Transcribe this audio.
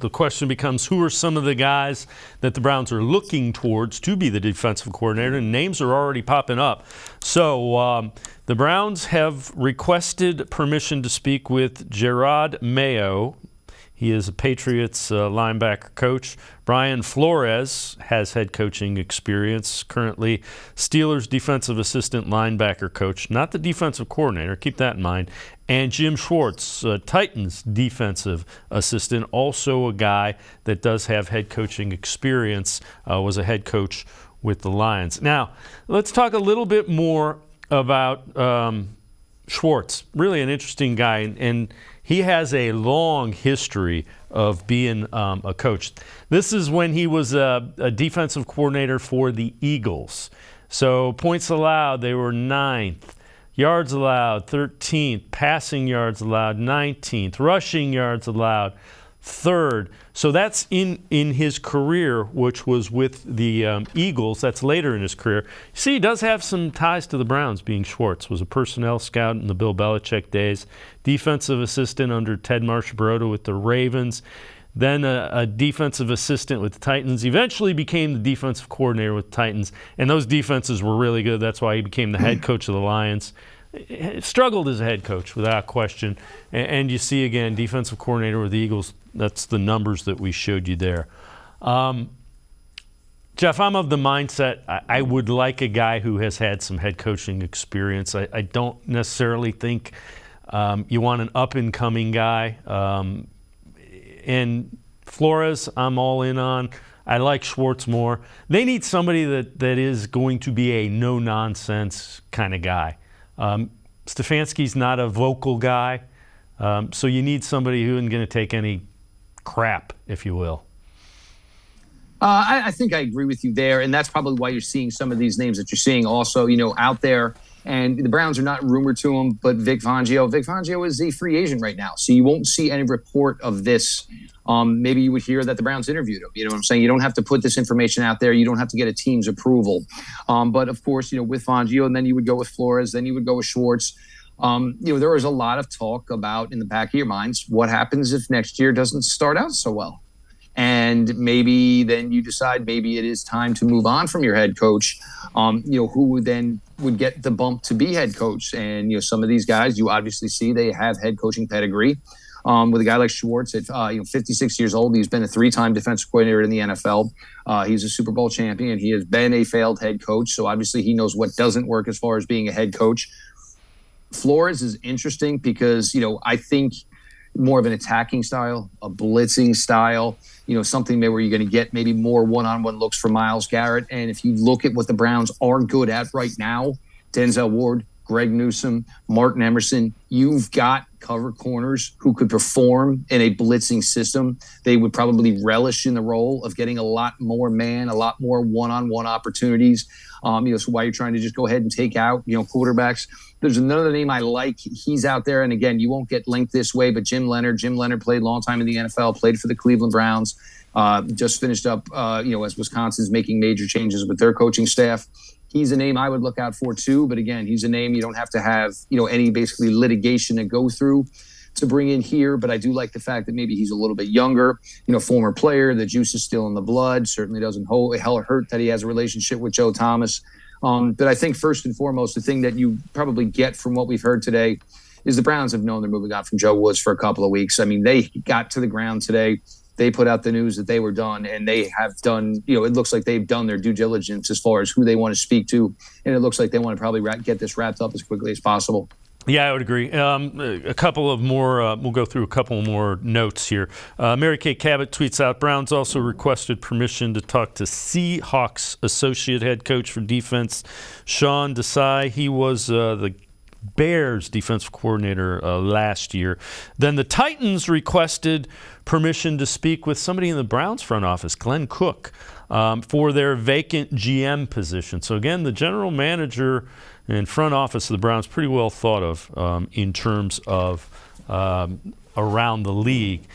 the question becomes, who are some of the guys that the Browns are looking towards to be the defensive coordinator? And names are already popping up. So the Browns have requested permission to speak with Gerard Mayo. He is a Patriots linebacker coach. Brian Flores has head coaching experience, currently Steelers defensive assistant linebacker coach, not the defensive coordinator, keep that in mind. And Jim Schwartz, Titans defensive assistant, also a guy that does have head coaching experience, was a head coach with the Lions. Now, let's talk a little bit more about Schwartz, really an interesting guy, and he has a long history of being a coach. This is when he was a defensive coordinator for the Eagles. So points allowed, they were 9th. Yards allowed, 13th. Passing yards allowed, 19th. Rushing yards allowed, 3rd. So that's in his career, which was with the Eagles. That's later in his career. You see, he does have some ties to the Browns, being Schwartz. Was a personnel scout in the Bill Belichick days. Defensive assistant under Ted Marchibroda with the Ravens. Then a defensive assistant with the Titans. Eventually became the defensive coordinator with the Titans. And those defenses were really good. That's why he became the head coach of the Lions. Struggled as a head coach, without question. And you see, again, defensive coordinator with the Eagles. That's the numbers that we showed you there. Jeff, I'm of the mindset I would like a guy who has had some head coaching experience. I don't necessarily think you want an up-and-coming guy. And Flores, I'm all in on. I like Schwartz more. They need somebody that is going to be a no-nonsense kind of guy. Stefanski's not a vocal guy, so you need somebody who isn't going to take any crap, if you will. I think I agree with you there, and that's probably why you're seeing some of these names that you're seeing also, out there. And the Browns are not rumored to him, but Vic Fangio is a free agent right now, so you won't see any report of this. Maybe you would hear that the Browns interviewed him. You know what I'm saying? You don't have to put this information out there. You don't have to get a team's approval. But of course, with Fangio, and then you would go with Flores, then you would go with Schwartz. There was a lot of talk about, in the back of your minds, what happens if next year doesn't start out so well? And maybe then you decide maybe it is time to move on from your head coach, who then would get the bump to be head coach. And, some of these guys, you obviously see they have head coaching pedigree. With a guy like Schwartz at 56 years old, he's been a 3-time defensive coordinator in the NFL. He's a Super Bowl champion. He has been a failed head coach, so obviously he knows what doesn't work as far as being a head coach. Flores is interesting because, I think more of an attacking style, a blitzing style, something where you're going to get maybe more one-on-one looks for Myles Garrett. And if you look at what the Browns are good at right now, Denzel Ward, Greg Newsome, Martin Emerson, you've got cover corners who could perform in a blitzing system. They would probably relish in the role of getting a lot more man, a lot more one-on-one opportunities. So why you're trying to just go ahead and take out, quarterbacks. There's another name I like. He's out there. And again, you won't get linked this way, but Jim Leonard. Jim Leonard played a long time in the NFL, played for the Cleveland Browns, just finished up, as Wisconsin's making major changes with their coaching staff. He's a name I would look out for too. But again, he's a name you don't have to have, any basically litigation to go through to bring in here. But I do like the fact that maybe he's a little bit younger, former player. The juice is still in the blood. Certainly doesn't hurt that he has a relationship with Joe Thomas. But I think first and foremost, the thing that you probably get from what we've heard today is the Browns have known they're moving on from Joe Woods for a couple of weeks. I mean, they got to the ground today. They put out the news that they were done, and they have done, it looks like they've done their due diligence as far as who they want to speak to. And it looks like they want to probably get this wrapped up as quickly as possible. Yeah, I would agree. A couple of more, we'll go through a couple more notes here. Mary Kay Cabot tweets out, Browns also requested permission to talk to Seahawks associate head coach for defense, Sean Desai. He was the Bears defensive coordinator last year. Then the Titans requested permission to speak with somebody in the Browns front office, Glenn Cook, for their vacant GM position. So again, the general manager and front office of the Browns pretty well thought of in terms of around the league.